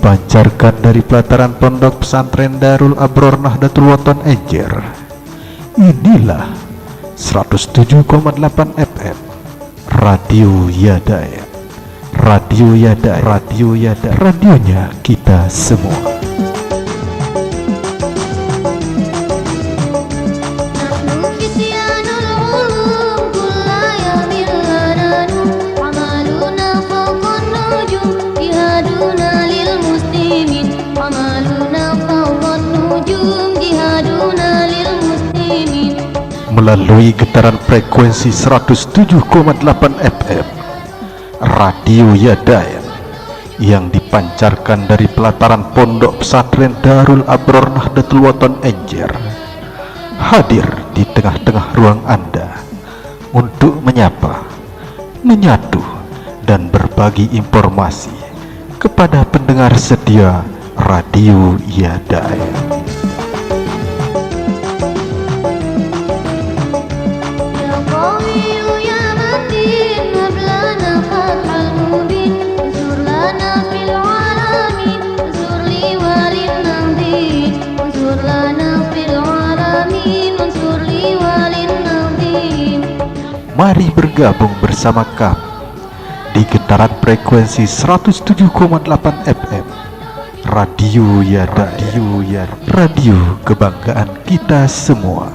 dipancarkan dari pelataran pondok pesantren Darul Abror Nahdlatul Wathon Anjer. Inilah 107,8 FM Radio Yadayat. Radio Yadayat, Radio Yadayat, radionya kita semua. Melalui getaran frekuensi 107,8 FM Radio Yadayat yang dipancarkan dari pelataran pondok pesantren Darul Abror Nahdlatul Wathon Anjer, hadir di tengah-tengah ruang Anda untuk menyapa, menyatu, dan berbagi informasi kepada pendengar setia Radio Yadayat. Mari bergabung bersama kami di getaran frekuensi 107,8 FM Radio Yadayat, radio kebanggaan kita semua.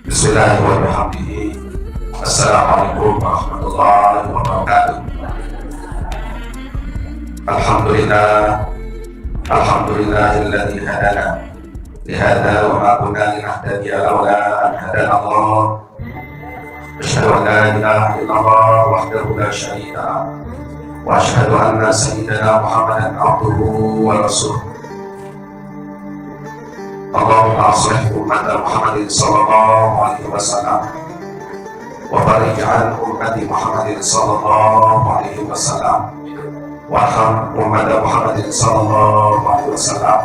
Bismillahirrahmanirrahim. Assalamualaikum warahmatullahi wabarakatuh. Alhamdulillahilladzi hadana lihada wa ma kunna linahtadiya laula an hadana Allah. Asyhadu an la ilaha illallah wahdahu la syarika lah wa asyhadu anna sayyidana Muhammadan abduhu wa rasuluh. Allahumma aslih ummata Muhammadin sallallahu alaihi wasallam wa barik an ummati Muhammadin sallallahu alaihi wasallam warham ummata Muhammadin sallallahu alaihi wasallam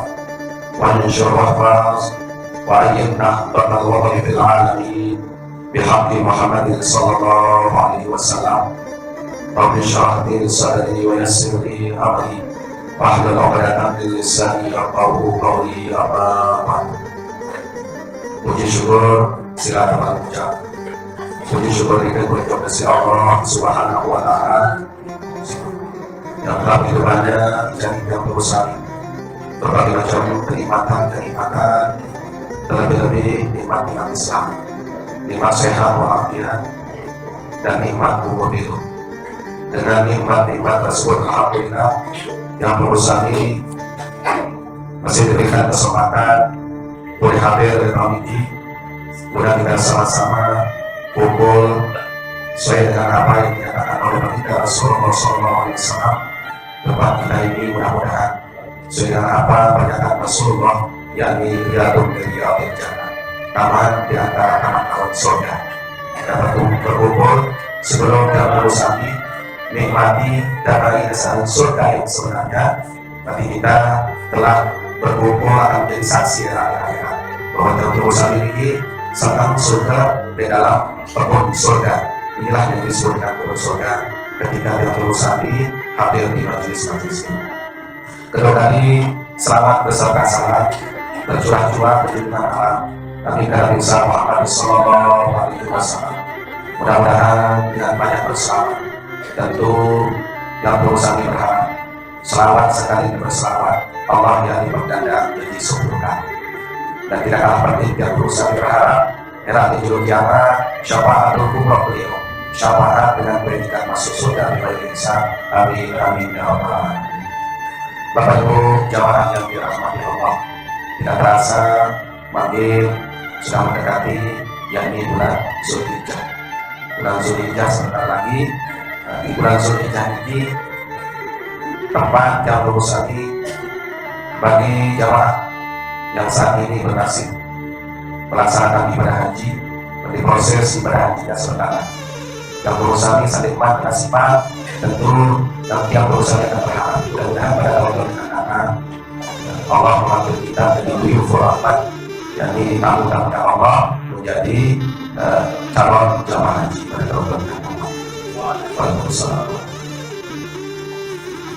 wa anshur wahfaz wa ayyidna banal wadhi fil alamin bihaqqi Muhammadin sallallahu alaihi wasallam. Rabbi shrah li sadri wa yassir li amri wahlul 'uqdatam min lisani yafqahu qawli. Puji syukur silakan ucap. Puji syukur kita kepada Allah Subhanahu wa Ta'ala yang telah kehidupannya jadi yang berusaha berbagai macam kenikmatan, terlebih-lebih nikmat Islam, nikmat sehat walafiat, dan nikmat umur hidup. Dengan nikmat tersebut alhamdulillah yang berusaha ini masih diberikan kesempatan boleh hadir dan pamiti. Mudah kita sama-sama kumpul sesuai dengan apa yang dinyatakan oleh Baginda Rasulullah SAW. Tempat kita ini mudah-mudahan sesuai dengan apa pernyataan Rasulullah, yakni riyadun dari riyadil jannah, taman di antara taman-taman surga. Kita berkumpul sebelum kita berusaha nikmati dan raih kesan surga yang sebenarnya. Tapi kita telah berkumpul akan menjadi saksi dalam akhirat bahwa terusan ini serta surga di dalam kebun surga. Inilah yang disebutkan kebun surga ketika terusan ini hadir di majelis ini. Kedua kali selamat beserta salam tercurah-curah ke dunia alam Nabi Muhammad Muhammad sallallahu alaihi wasallam. Mudah-mudahan dengan banyak berselamat. Tentu yang berusaha berharap selawat sekali berselawat Allah yang berganda menjadi 10 kali. Dan tidak kalah penting yang berusaha berharap era di juru kiamat syafaatul kubra beliau, syafaat dengan predikat masuk surga di balik insan. Amin amin ya rabbal alamin. Bapak Ibu jamaah yang dirahmati Allah, tidak terasa makin sudah mendekati yakni bulan Zulhijjah. Bulan Zulhijjah sebentar lagi. Di bulan Zulhijjah ini tempat yang berusaha bagi jamaah yang saat ini bernasib melaksanakan ibadah haji di proses ibadah kita sementara. Yang berusaha saling nasibah, tentu yang tiap berusaha akan berharap mudah-mudahan pada tahun anak Allah mengambil kita menjadi duyufur rahmat, yakni tamu-tamu Allah menjadi calon jamaah haji pada tahun Waalaikumsalam.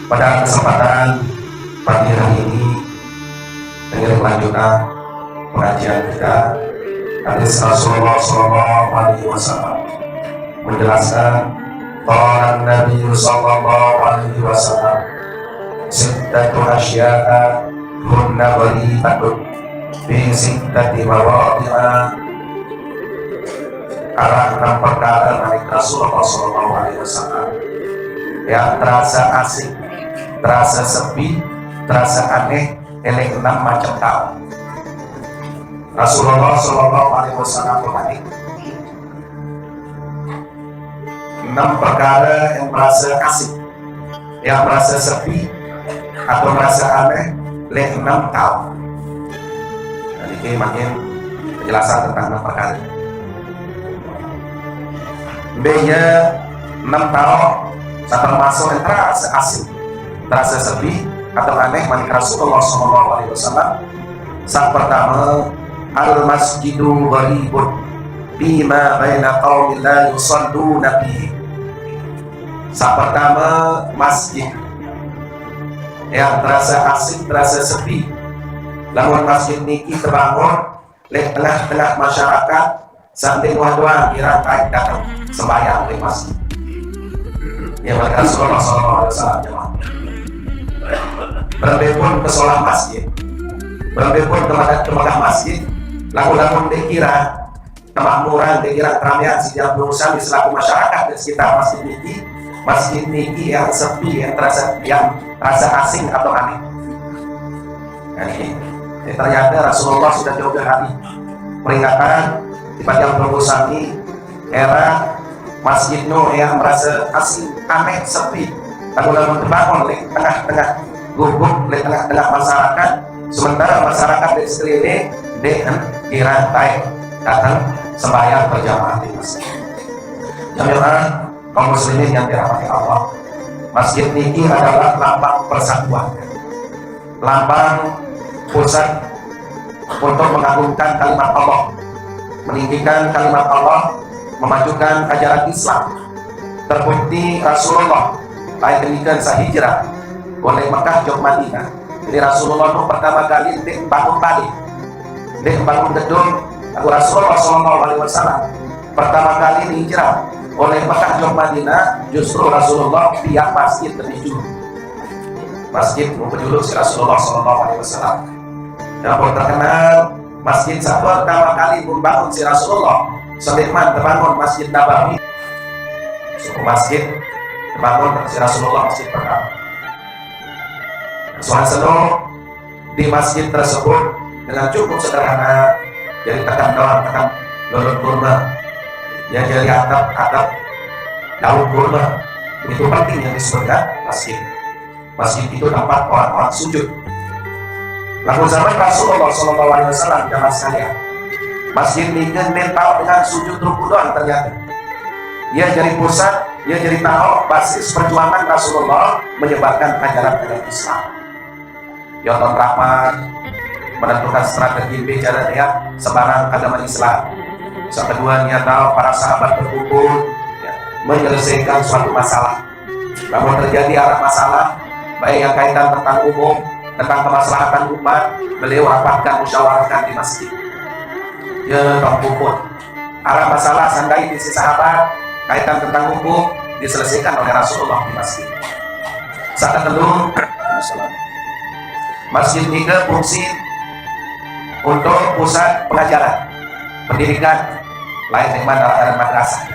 Pada kesempatan pagi hari ini dengan kelanjutan pengajian kita, hadis Rasulullah SAW menjelaskan bahwa Nabi SAW sittatu asya'a hunna gharibatun fi sittati mawadi'a, arah 6 perkara dari Rasulullah SAW yang terasa asing, terasa sepi, terasa aneh, oleh 6 macam tahun. Rasulullah SAW berkata 6 perkara yang merasa asing, yang merasa sepi atau merasa aneh oleh 6 tahun. Dan ini makin penjelasan tentang 6 perkara. B-nya 6 tahun sampai masuk yang terasa asing, terasa sepi atau aneh bagi Rasulullah SAW. Saat pertama, al-masjidu gharibun bima baina qaumin la yusalluna fihi. Saat pertama, masjid yang terasa asing, terasa sepi. Lamun masjid niki terbangun oleh tengah-tengah masyarakat sampai dua-dua dirangkai datang sembahyang di masjid. Ya bagi Rasulullah SAW. Berlebih ke sholat masjid, berlebih ke Mekah masjid, lalu dikira kemakmuran, dikira keramaian sejak berusaha di selaku masyarakat di sekitar masjid niki yang sepi, yang terasa asing atau aneh. Nah, ini ternyata Rasulullah sudah jauh-jauh hari peringatan di panjang berusaha ini era masjid Nur yang merasa asing, aneh, sepi, lalu terbangun di tengah-tengah gubuk, di tengah-tengah masyarakat, sementara masyarakat di sekeliling dirantai datang sembahyang berjamaah di masjid. Jamaah kaum muslimin yang dirahmati Allah, masjid niki adalah lambang persatuan, lambang pusat untuk mengagungkan kalimat Allah, meninggikan kalimat Allah, memajukan ajaran Islam. Terbukti Rasulullah lain demikian sahijrah oleh Mekah ke Madinah. Jadi Rasulullah itu pertama kali bangun balik, bangun gedung. Rasulullah SAW pertama kali dihijrah oleh Mekah ke Madinah, justru Rasulullah tiap masjid tertuju. Masjid berjuluk si Rasulullah SAW. Yang pun terkenal masjid pertama kali membangun si Rasulullah. Suleiman terbangun Masjid Nabawi. Suku masjid terbangun si Rasulullah, masjid pertama. Suasana di masjid tersebut dengan cukup sederhana, jadi tekan lorong kurma, ya jadi atap daun kurma. Itu penting yang disebutkan masjid. Masjid itu tempat orang-orang sujud. Lalu zaman Rasulullah SAW jamaah sekalian, masjid ini mental dengan sujud rukudan ternyata. Ia jadi pusat, ia jadi tahu basis perjuangan Rasulullah menyebarkan ajaran Islam. Yoton rapat, menentukan strategi bicara dia sebarang agama Islam. Yang kedua, dia tahu para sahabat berkumpul menyelesaikan suatu masalah. Namun terjadi arah masalah, baik yang kaitan tentang umum, tentang kemaslahatan umat, beliau rapatkan, musyawarahkan di masjid. Ya, berkumpul. Arah masalah sandai di sisi sahabat, kaitan tentang hukum diselesaikan oleh Rasulullah di masjid. Saat kedua, masjid ini fungsi untuk pusat pengajaran, pendidikan, lain dengan madrasah.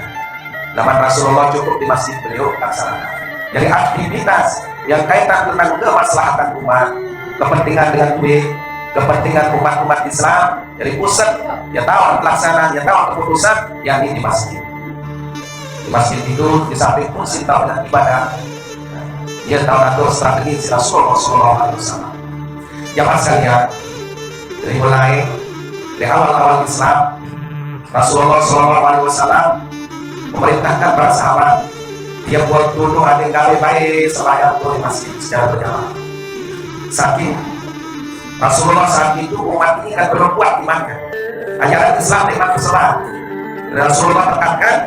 Zaman Rasulullah cukup di masjid beliau laksanakan. Jadi aktivitas yang kaitan tentang kemaslahatan umat, kepentingan dengan duit, kepentingan umat Islam, dari pusat, ya tahu pelaksanaan, ya tahu keputusan, yang ini di masjid. Di masjid itu di samping fungsi tahu dan ibadah, dia tahu atur strategi Rasulullah SAW. Jamaah sekalian, dari mulai dari awal-awal Islam Rasulullah SAW memerintahkan para sahabat dia buat dulu ada yang gawe baik selayar di masjid secara berjamaah. Saking Rasulullah saat itu umat ini kan belum kuat imannya, ajaran Islam iman Islam. Rasulullah tekankan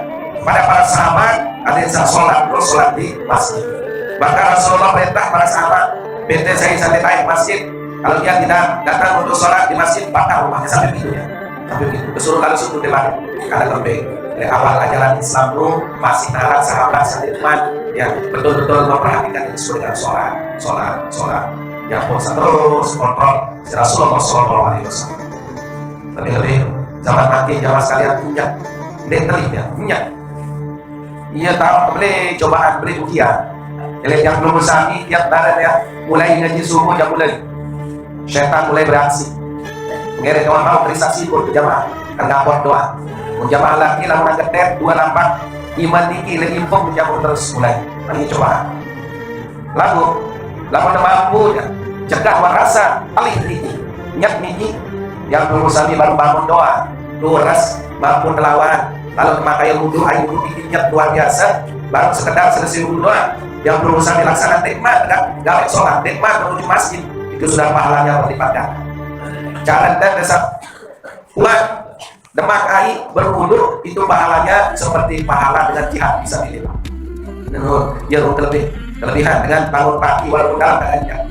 pada para sahabat ada yang sholat di masjid. Maka Rasulullah perintah para sahabat, bente saya sampai masjid, kalau dia tidak datang untuk sholat di masjid bakar rumahnya, sampai begitu ya. Sampai begitu kesuruh langsung tuh depan karena lebih awal ajaran Islam itu masih nalar sahabat santri yang betul-betul memperhatikan itu sesuai dengan sholat yang puasa terus kontrol Rasulullah SAW. Lebih zaman makin jamaah sekalian punya ya punya. Iya tahu beli cobaan beli ujian. Yang belum sami tiap badan ya mulai ngaji subuh jam mulai syaitan mulai beraksi. Ngere kawan mau krisaksi pun jamaah kan ngapot doa. Jamaah lagi lamun gedet dua nampak iman diki lagi impong menjauh terus mulai ini coba lagu mampu ya cegah warasa paling tinggi nyat niki yang dulu sami baru bangun doa luras mampu melawan lalu memakai wudhu ayu wudhu nyat luar biasa baru sekedar selesai wudhu doa yang dulu sami laksana nikmat kan gawe sholat nikmat menuju masjid itu sudah pahalanya berlipat ganda. Jangan dan dasar kuat demak air berwudu itu pahalanya seperti pahala dengan jihad bisa dilihat. Jauh kelebihan dengan bangun pagi walaupun dalam keadaan.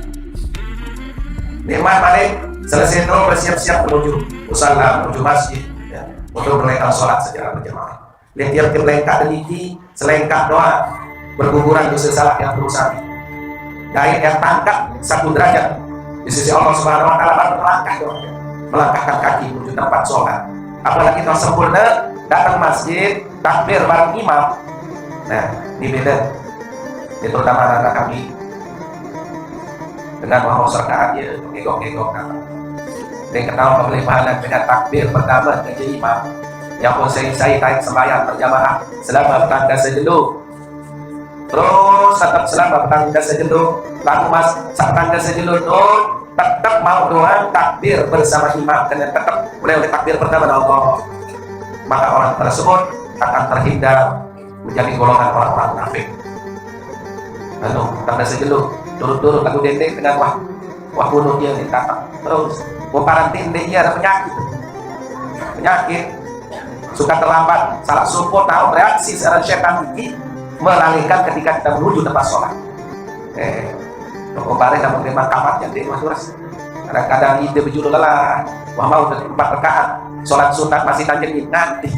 Nikmat balik selesai itu bersiap-siap menuju musala menuju masjid ya, untuk menunaikan sholat secara berjamaah. Lihat tiap-tiap lengkap deliki selengkap doa berguguran dosa salah yang berusaha. Dari yang tangkap 1 derajat di sisi Allah Subhanahu Wa Taala baru melangkahkan kaki menuju tempat sholat. Apalagi kalau sempurna datang masjid takbir bareng imam. Nah ini beda ini terutama anak kami dengan mau serta dia ngegok kata dan ketahuan pembeli pahala dengan takbir pertama kerja imam yang pun saya tarik sembahyang berjamaah selama bertanda sejenuh terus tetap selama bertanda sejenuh lalu mas bertanda sejenuh tetap mau doa takbir bersama imam dan tetap oleh takbir pertama Allah, maka orang tersebut akan terhindar menjadi golongan orang-orang munafik. Lalu tanda sejeluh turut-turut lagu dendeng dengan wah bunuh dia ditangkap terus kumparan tindih dia ada penyakit suka terlambat salah supo tahu reaksi secara syaitan ini melalaikan ketika kita menuju tempat sholat. Kemarin kamu terima kamarnya di mas kadang-kadang ide berjudul lelah wah mau 4 rakaat sholat sunat masih tanjengin nanti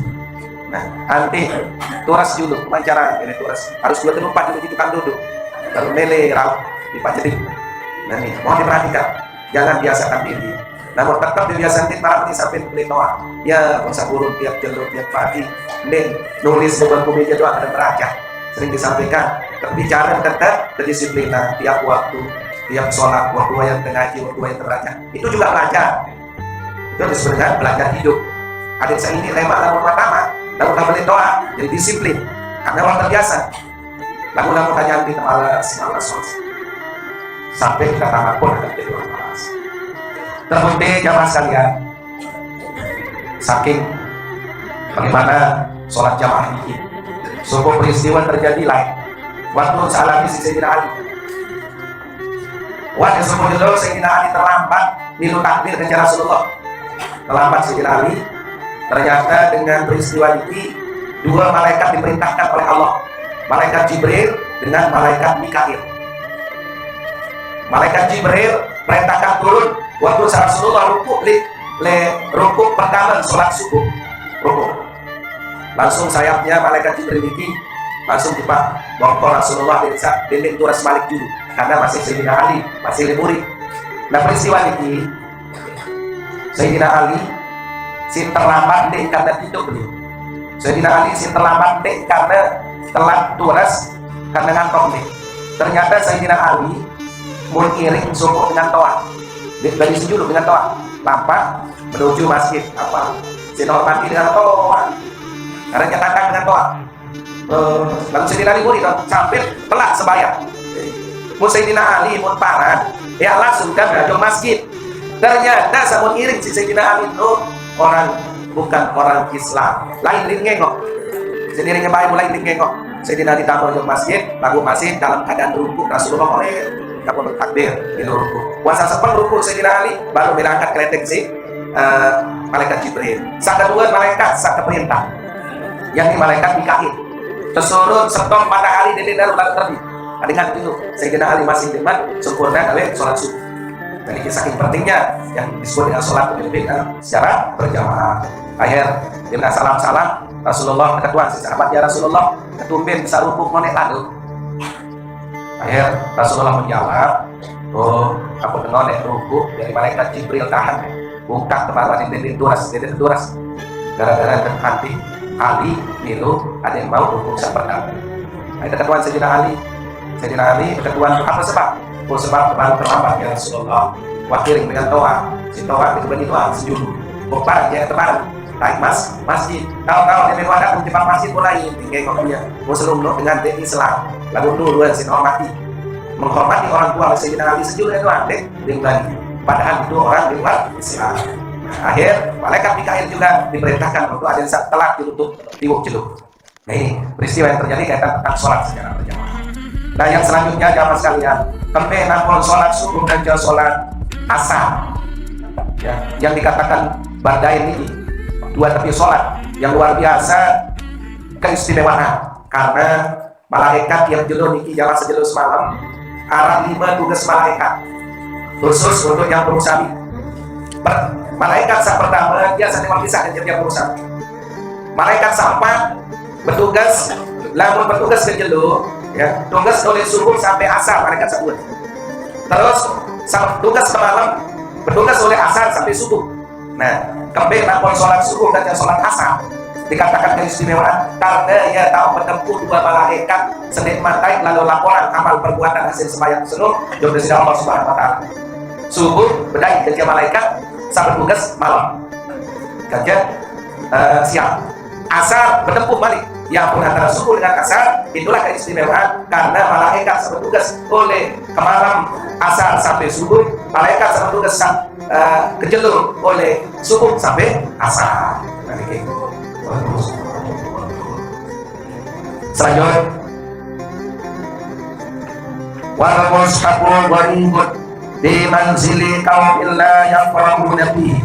turas dulu cara ini turas harus 2 tempat dulu itu kan duduk baru mele rawat di pajedik. Nah ini mohon diperhatikan jangan biasakan diri namun tetap dibiasakan malam ini sampai beli doa ya masa burung tiap jalur tiap pagi nulis beban meja doa dan beraca sering disampaikan berbicara tetap kedisiplinan tiap waktu tiap sholat waktu yang ngaji waktu yang terbaca itu juga belajar itu disebut dengan belajar hidup. Adik saya ini lemak lamun pertama lalu tak boleh doa jadi disiplin karena orang terbiasa lamun tanya di malas sampai kita tamat pun akan jadi orang malas. Terbukti jamaah sekalian saking bagaimana sholat jamaah ini sebuah peristiwa terjadi lain waktu salami Sayyidina Ali waktu sebelum itu Sayyidina Ali terlambat nilu takbir ke Rasulullah terlambat Sayyidina Ali ternyata dengan peristiwa ini 2 malaikat diperintahkan oleh Allah malaikat Jibril dengan malaikat Mikail. Malaikat Jibril perintahkan turun waktu Rasulullah rukuk rukuk pertama sholat subuh rukuk langsung sayapnya malaikat Jibril ini langsung cepat bongkol Rasulullah dinding turas balik dulu karena masih Sayyidina Ali masih murid. Nah peristiwa ini Sayyidina Ali si terlambat deh karena tidur beliau. Sayyidina Ali si terlambat deh karena telat turas karena ngantok deh. Ternyata Sayyidina Ali mengiring subuh dengan toa dari sujud dengan toa lampak menuju masjid apa sinor mati dengan toa karena nyatakan dengan toa lalu Sayyidina Ali murid sampai telat sembahyang Sayyidina Ali mun parah ya langsung kan ke masjid ternyata samun iring si Sayyidina Ali itu orang bukan orang Islam. Lain ngengok. Sendirinya baik mulai ngengok. Sayyidina ditambah ke masjid, lagu masjid dalam keadaan rukuk. Rasulullah kamu bertakbir di rukuk. Puasa sepel rukuk Sayyidina Ali, baru berangkat keledek si malaikat Jibril. Saat kedua malaikat saat perintah. Yang ini malaikat Mikail. Tersurut setong matahari di dalam lalu terbit. Dengan itu Sayyidina Ali masih iman sempurna dalam sholat subuh. Jadi saking pentingnya yang disebut dengan sholat secara berjamaah. Akhir dengan salam-salam Rasulullah ketua si sahabat, ya Rasulullah ketumben bisa rukuk nonek lalu. Akhir Rasulullah menjawab, oh aku nonek rukuk dari malaikat Jibril tahan buka kepala di duras gara-gara hati Ali milu ada yang mau rukuk seperti itu. Ketuaan Sayyidina Ali ketuaan apa sebab? Oh sebab kepala terlambat ya Rasulullah. Wakiling dengan toa, si toa itu berdiri toa sejulu. Bukan ya teman. Taik masjid. Tahu-tahu di wadah menjebak masjid mulai tinggal kopinya. Muslim dengan Islam. Lagu dulu si hormati. Menghormati orang tua Sayyidina Ali sejulu itu ada dengan padahal itu orang di luar Islam. Akhir malaikat Mikail juga diperintahkan untuk ada yang telat ditutup tiwuk celuk. Nah ini peristiwa yang terjadi kaitan tentang sholat secara berjamaah. Nah yang selanjutnya jamaah sekalian, tempe nampol sholat subuh dan sholat asar. Ya, yang dikatakan bardain ini dua tapi sholat yang luar biasa keistimewaan karena malaikat yang jelo niki jalan sejelo semalam arah 5 tugas malaikat khusus untuk yang berusaha. Malaikat saat pertama dia sedang bisa yang berusaha. Malaikat saat bertugas lamun bertugas ke jelo ya tugas oleh subuh sampai asar malaikat sabun. Terus tugas ke malam bertugas oleh asar sampai subuh. Nah kembali nampol sholat subuh dan sholat asar dikatakan keistimewaan karena ia tahu menempuh dua malaikat Senin matai lalu laporan amal perbuatan hasil sembahyang seluruh jodoh dari Allah Subhanahu Wa Taala. Subuh berdaya kerja malaikat sampai tugas malam kerja siang. Asar bertempuh balik yang pun antara subuh dengan asar itulah keistimewaan karena malaikat bertugas oleh ke malam asar sampai subuh, malaikat bertugas kejelur oleh subuh sampai asar. Selanjutnya wal mushaful gharibun di manzili qaumil la yaqra'una bihi.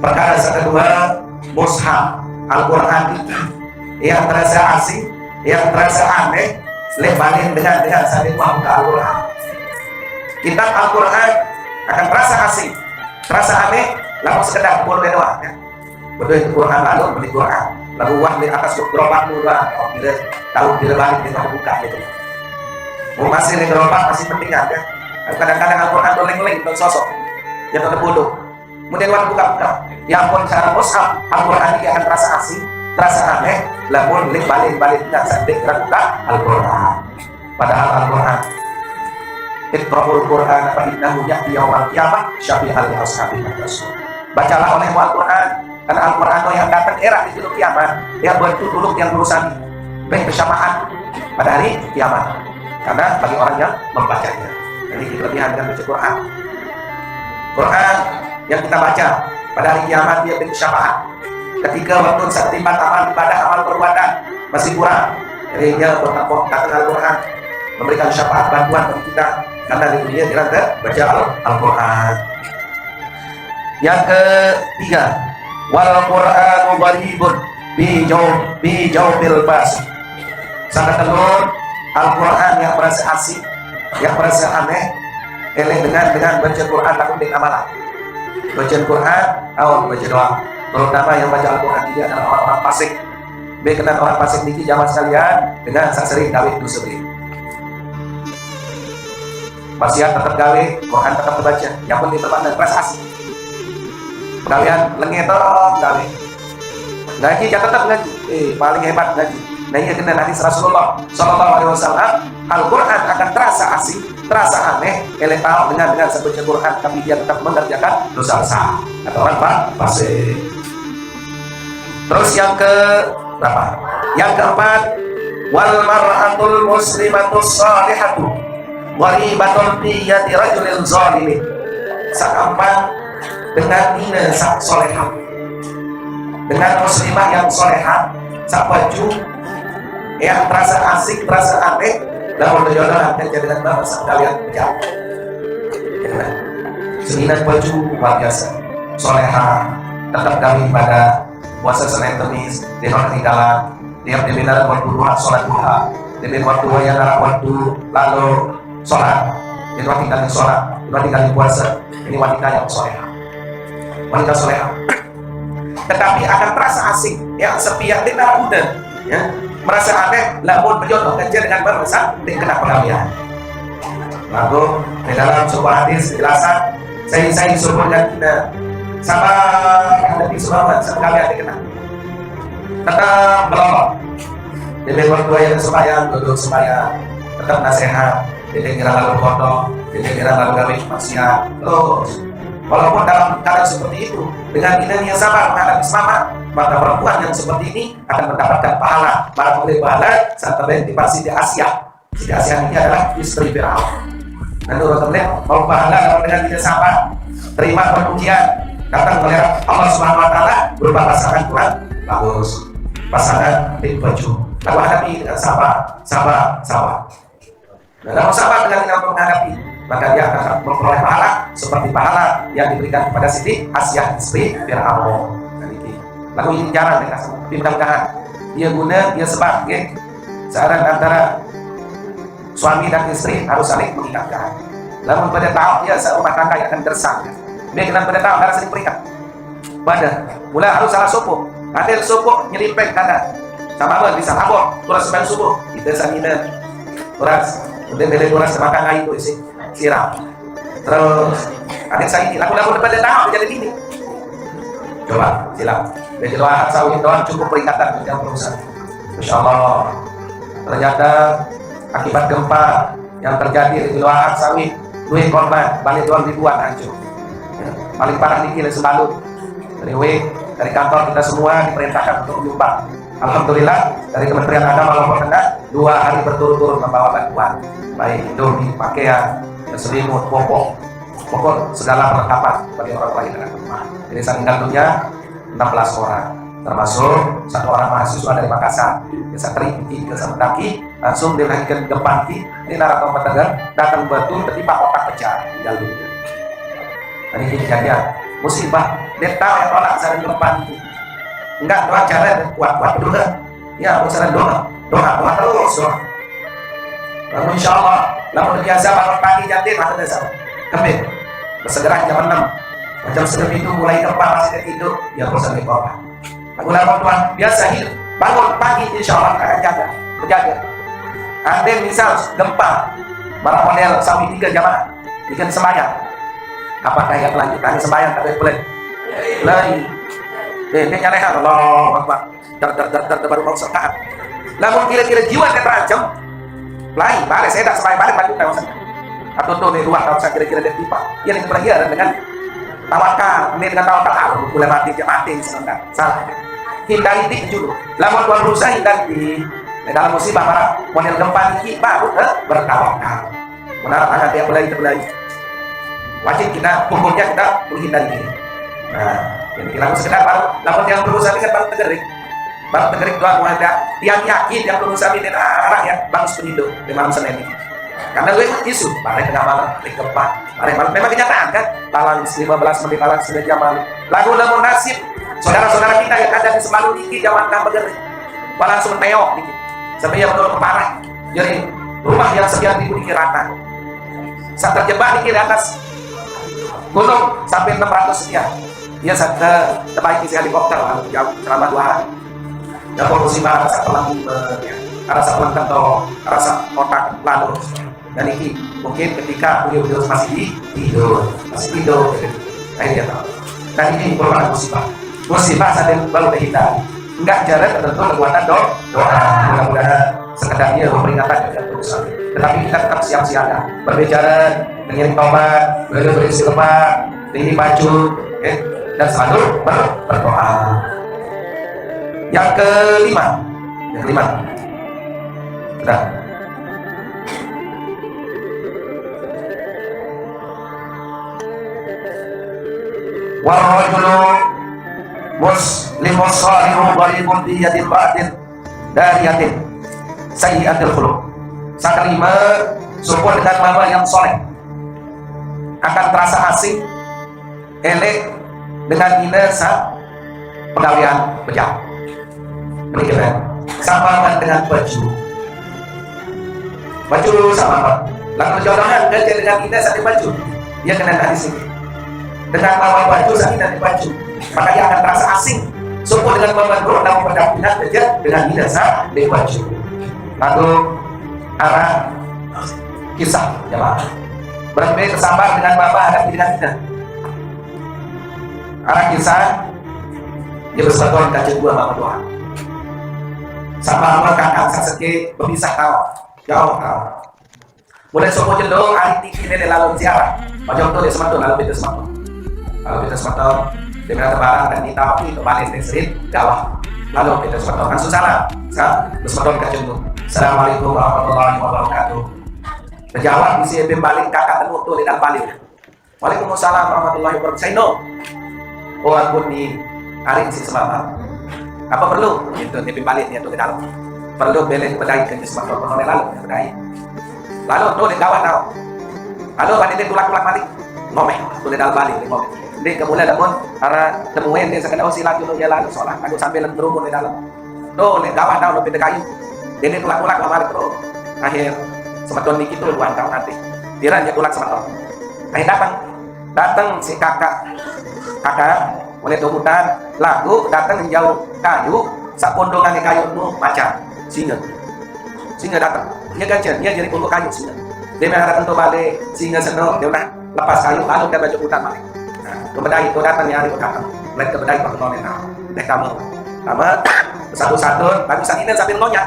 Perkara kedua mushaf Al-Quran yang terasa asing, yang terasa aneh, lebarin dengan saling membuka Al-Quran. Kitab Al-Quran akan terasa asing, terasa aneh, lalu sekedar boleh doang ya. Betul itu Quran lalu beli Quran, lalu wah di atas gerobak dulu lah, bila tahu bila balik kita buka gitu. Mau masih di gerobak masih penting kan? Kadang-kadang Al-Quran doleng-leng dan sosok, yang tetap bodoh. Kemudian waktu buka-buka, yang pun cara mushaf Al-Quran ini akan terasa asing, terasa aneh, lamun balik dan sedih buka Al-Quran. Padahal Al-Quran Iqra'ul Quran fa innahu ya'ti yaumal qiyamah syafi'an li ashabil rasul. Bacalah olehmu Al-Quran karena Al-Quran yang datang era di jilid kiamat, yang bentuk dulu yang berusaha bersamaan pada hari kiamat. Karena bagi orang yang membacanya. Jadi kelebihan dengan baca Quran. Quran yang kita baca pada hari kiamat dia bentuk syafaat. Ketika waktu saat timbat amal ibadah amal perbuatan masih kurang, jadi dia berkata Al-Quran memberikan syafaat bantuan bagi kita karena di dunia kita baca Al-Quran. Yang ketiga, wal Qur'anu gharibun bi jawbil bas. Sangat telur Al-Quran yang merasa asing, yang merasa aneh, dengan baca Quran takut dengan amalan. Baca Quran, awal baca doa. Terutama yang baca Al-Quran ini adalah orang-orang fasik. Berkenan orang fasik niki zaman sekalian dengan sering kawin dosa beli. Maksiat tetap gawe, Quran tetap terbaca. Yang penting bermakna prestasi. Kalian lengket gawe. Ngaji jangan tetap ngaji. Paling hebat ngaji. Nah ini kena hadis Rasulullah Sallallahu Alaihi Wasallam. Al-Quran akan terasa asing, terasa aneh, tahu dengan sebaca Quran, tapi dia tetap mengerjakan dosa besar. Atau orang fasik. Terus yang ke berapa? Yang keempat, wal mar'atul muslimatus salihatu gharibatun fi yadi rajulin zalimin. Keempat, dengan nina sak solehah, dengan muslimah yang solehah, sak baju yang terasa asik, terasa aneh, lalu jodoh akan jadi dengan bangsa kalian berjauh. Seninan baju luar biasa, solehah, tetap kami pada puasa Senin Kamis, dia ketinggalan, dia dibina waktu duha, sholat duha, dibina waktu yang arah waktu lalu sholat, dia tinggalin sholat, dia tinggalin puasa. Ini wanita yang solehah, wanita solehah. Tetapi akan terasa asing, yang sepiak dia tak udah, ya. Merasa aneh, lamun berjodoh kerja dengan bangsa, dia kena pengalian. Lalu di dalam sebuah hadis penjelasan, saya disebutkan kita sama yang lebih selamat sekali ada kena. Tetap melolong. Demi waktu yang sembahyang, duduk sembahyang, tetap nasihat. Demi kira lalu kotor, demi kira lalu gawe maksiat. Terus, walaupun dalam keadaan seperti itu, dengan iman yang sabar menghadapi selamat, maka perempuan yang seperti ini akan mendapatkan pahala. Para pemilik pahala saat terbentuk di Asia. Di Asia ini adalah istri Firaun. Dan teman-teman, mau pahala dengan tidak sabar, terima perpujian, datang melihat Allah Subhanahu Wa Taala berupa pasangan Quran, bagus, pasangan tim baju, lalu hadapi dengan sabar. Dan kalau sabar dengan menghadapi, maka dia akan memperoleh pahala seperti pahala yang diberikan kepada Siti Asia istri Firaun. Lalu ini jarang dengan bintang kahan, dia guna, dia sebab, ya. Saran antara suami dan istri harus saling mengingatkan. Lalu pada tahun dia rumah tangga yang akan gersang. Dia kenal pada tahun harus saling peringat. Pada mula harus salah subuh. Ada subuh nyelipek kanan. Sama apa bisa abot. Turas sembilan subuh kita sanina. Turas udah beli turas makan air itu isi siram. Terus ada saya ini lagu-lagu pada tahun jadi ini. Coba silam. Jadi doa sawit doang cukup peringatan yang berusaha. Insyaallah. Ternyata akibat gempa yang terjadi di luar sawit, duit korban balik 2 ribuan hancur. Ya, paling parah di Kile Sembalut. Dari kantor kita semua diperintahkan untuk menyumbang. Alhamdulillah dari Kementerian Agama Lombok Tengah 2 hari berturut-turut membawa bantuan, baik indomie, pakaian, selimut, popok segala perlengkapan bagi orang lain dengan rumah. Jadi saya meninggal dunia 16 orang, termasuk 1 orang mahasiswa dari Makassar. Desa Kerinci, Desa Mendaki, langsung dilahirkan gempa ini Naratong Tegar, datang batu tertimpa otak pecah, meninggal dunia. Dan ini kejadian musibah, dia tahu yang tolak saran gempa itu. Enggak doa cara kuat doa, ya usaha doa terus doa. Lalu insya Allah, lalu biasa bangun pagi jantin mata desa, kembali bersegera jam 6, macam sedang itu mulai gempa masih tidur, ya bosan di bawah. Aku lapor Tuhan, biasa hidup, bangun pagi insya Allah akan berjaga. Ada misal gempa, malah model sampai 3 jamaah, bikin sembahyang. Apakah yang lanjutannya sembahyang tapi boleh? Lagi, dia nyalehan Allah Akbar, baru mau sekat. Namun kira-kira jiwa yang terancam, lain balik saya tak sembahyang balik lanjut tahun atau tuh nih 2 tahun saya kira-kira dia tipa. Yang pelajaran dengan tawakal, ini dengan tawakal, boleh mati dia mati sebentar. Salah. Hindari dik dulu. Lamun tuan berusaha hindari dalam musibah para model gempa ini baru bertawakal. Menara tangan dia belai. Wajib kita hukumnya kita menghindari ini. Nah, yang kita lakukan sekedar baru. Lamun yang berusaha dengan baru tegerik doa ada yang yakin yang berusaha ini arah ya bagus penhidup di malam Senin ini. Karena gue isu, bareng tengah malam, gempa, bareng malam. Memang kenyataan kan? Talang 15 menit, talang 9 jam malam. Lagu nasib saudara-saudara kita yang ada di Sembalu dikit zaman Kambeger, langsung teok dikit sampai yang betul parah. Jadi rumah yang sekian ribu dikit rata, saat terjebak dikit di atas gunung sampai 600 sekian. Dia saat terbaik isi helikopter jauh selama 2 hari. Dan musibah rasa pelangi, rasa pelengkap, rasa otak lalu. Dan ini mungkin ketika beliau masih tidur. Nah ini dia tahu. Dan ini merupakan musibah saat yang baru dihindari. Enggak jarang tertentu kekuatan doa. Mudah-mudahan sekedarnya peringatan yang berusaha. Tetapi kita tetap siap siaga. Berbicara, mengirim tobat, berisi lemak, ini baju, dan selalu berdoa. Yang kelima. Sudah. warrajulu muslimus salihun gharibun bi yadil ba'din dariyatin sayyi'atil khuluq. Sang kelima, support dengan mama yang soleh akan terasa asing elek dengan ina sa pegawaian bejat. Begitu sama dengan baju sama lalu jodohan kerja dengan ina sa baju, dia kena di sini dengan mama baju sa ina di baju, maka dia akan terasa asing. Support dengan mama bro dalam pendampingan kerja dengan ina sa di baju. Lalu arah kisah jemaah berarti tersambar dengan bapak hadap dengan kita. Arah kisah dia bersetuan kaca dua mama doa sama sama kakak saseke berpisah jauh mulai sopo jendong hari tinggi ini lalu ziarah macam tu dia sematon lalu kita sematon dia berada barang dan kita api itu balik dari gawah lalu kita sematon kan susah sematon kaca dulu. Assalamualaikum warahmatullahi wabarakatuh. Terjawab di sini balik kakak temu tuh lihat balik. Waalaikumsalam warahmatullahi wabarakatuh. Saya no. Oh aku nih hari si selamat. Apa perlu? Itu di baliknya tuh ke dalam. Perlu beli pedai ke semalam penoleh lalu pedai. Lalu tuh di gawat tau. Lalu pada dia tulak balik. Ngomel tuh di dalam balik ngomel. Dia kemudian namun arah temuin dia sekedar silat dulu dia lalu sholat. Aku sambil berumun di dalam. Tuh di gawat tau lebih kayu. Dia tulak balik terus. Akhir sematon dikit tuh 2 tahun nanti. Dia tulak sematon. Akhir datang si kakak oleh hutan lagu datang menjauh kayu sapondongan kayu itu macam singa datang dia gantian dia jadi pondok kayu singa dia mengharapkan untuk balik singa senang dia udah lepas kayu lalu dia baju hutan balik. Nah kemudian itu datang nyari ke datang mulai ke bedai waktu nolnya dek kamu lama satu-satu lagu sang ini sambil nonyak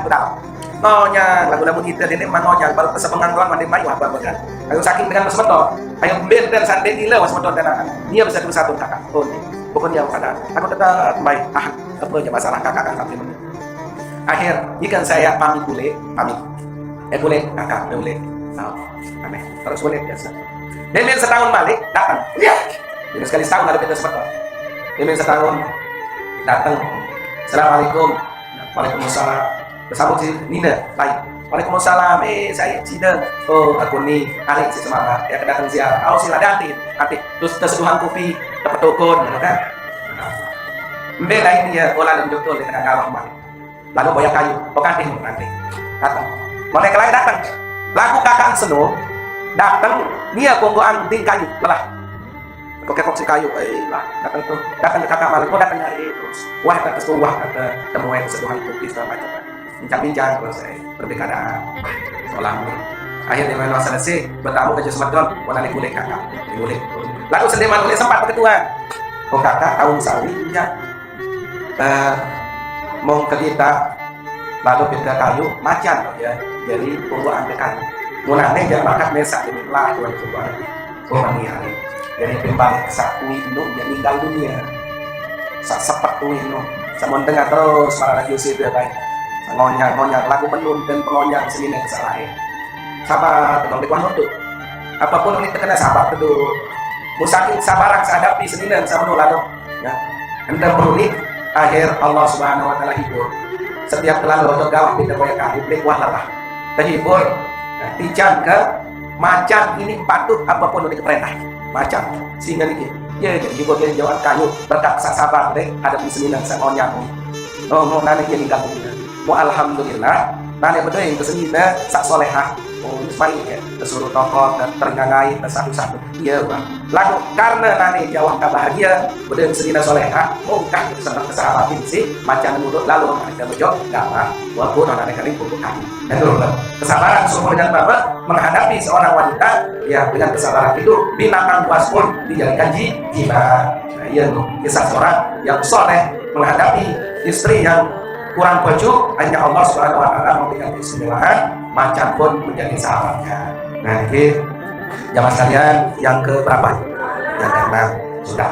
lagu-lagu kita ini manonya baru kesepengan doang mandi mayu apa bagan ayo saking dengan semeton ayo ben dan sande ile was semeton dan dia bisa satu kakak pokoknya pada aku tetap baik apa aja masalah kakak sampai menit akhir ikan saya pamit boleh kakak boleh aneh terus boleh biasa dia setahun balik datang jadi sekali setahun ada beda semeton dia setahun datang assalamualaikum waalaikumsalam bersambut si Nina lain. Waalaikumsalam, saya Cina. Oh, aku nih hari si semangat. Ya kedatang ziarah. Oh, sila hati. Terus terseduhan kopi, dapat tokon, kan? Mbak lain dia, lalu jokto dengan gawang balik. Lalu banyak kayu, pokoknya nanti datang. Mereka lain datang. Lagu kakak seno datang. Dia konggoan ting kayu, lelah. Kok si kayu, datang ke kakak balik. Oh, datang hari terus. Wah, kata temuin terseduhan kopi segala macam. Bincang-bincang terus perbedaan seolah akhirnya main selesai bertamu ke Jusmatron wanita kulit kakak kulit lalu sendiri kulit sempat ketua kakak tahun sari mau ke kita lalu pindah kayu macan ya jadi pembuatan ke kayu mulanya jangan makan mesak ini lah tuan coba hari jadi pembalik satu itu dia meninggal dunia sepat tuh itu sama tengah terus malah lagi usia dia baik ngonyang lagu penun dan pengonyang sini yang kesalahan sabar tolong dikuan untuk apapun ini terkena sabar teduh musakin sabaran sehadapi sini dan sama lalu ya anda berunik akhir Allah subhanahu wa ta'ala hibur setiap terlalu untuk gawah tidak boleh kali berikuan lah terhibur tijan ke macan ini patut apapun untuk perintah macan sehingga ini ya jadi hibur dari jawab kayu berkat sabar deh hadapi sini dan ngonyang mau nanti dia tinggal alhamdulillah nane betul yang keseninya sak solehah ismail ya kesuruh tokoh dan terngangai satu-satu iya bang lalu karena nane jawab bahagia betul yang keseninya solehah mungkah senang kesahabatin sih macam mulut lalu mereka menjawab gak walaupun nane kali pupuk kami dan dulu kesabaran sumber dan bapak menghadapi seorang wanita ya dengan kesabaran itu binatang buas pun dijadikan jimat nah iya tuh kisah seorang yang soleh menghadapi istri yang kurang baju hanya Allah Subhanahu wa ta'ala memberikan keistimewaan macan pun menjadi sahabatnya. Nah ini jamaah sekalian yang ke berapa? Yang ke-6 sudah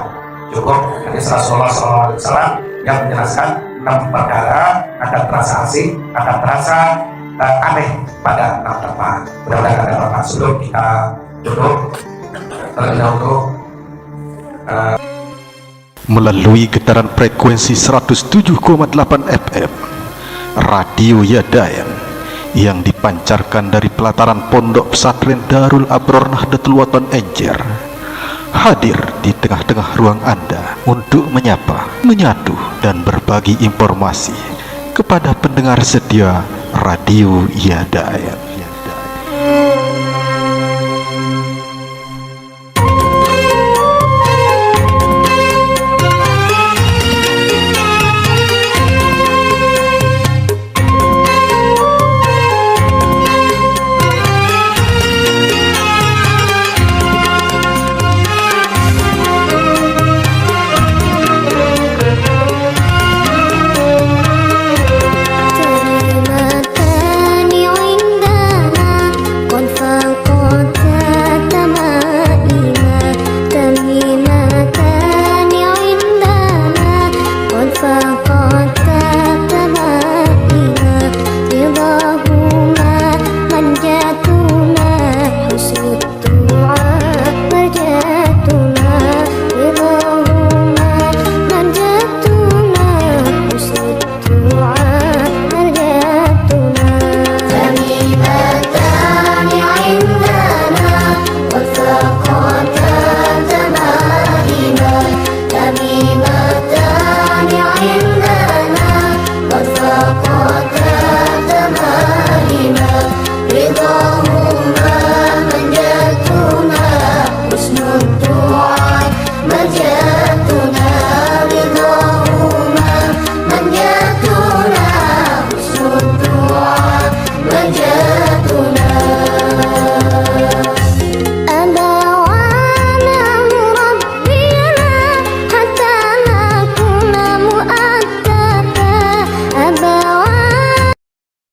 cukup dari Rasulullah SAW yang menjelaskan 6 perkara akan terasa asing, akan terasa aneh pada 6 tempat. Mudah-mudahan ada manfaat. Sebelum kita duduk terlebih dahulu melalui getaran frekuensi 107,8 FM Radio Yadayan yang dipancarkan dari pelataran Pondok Pesantren Darul Abror Nahdlatul Wathon Enjer, hadir di tengah-tengah ruang Anda untuk menyapa, menyatu, dan berbagi informasi kepada pendengar setia Radio Yadayan.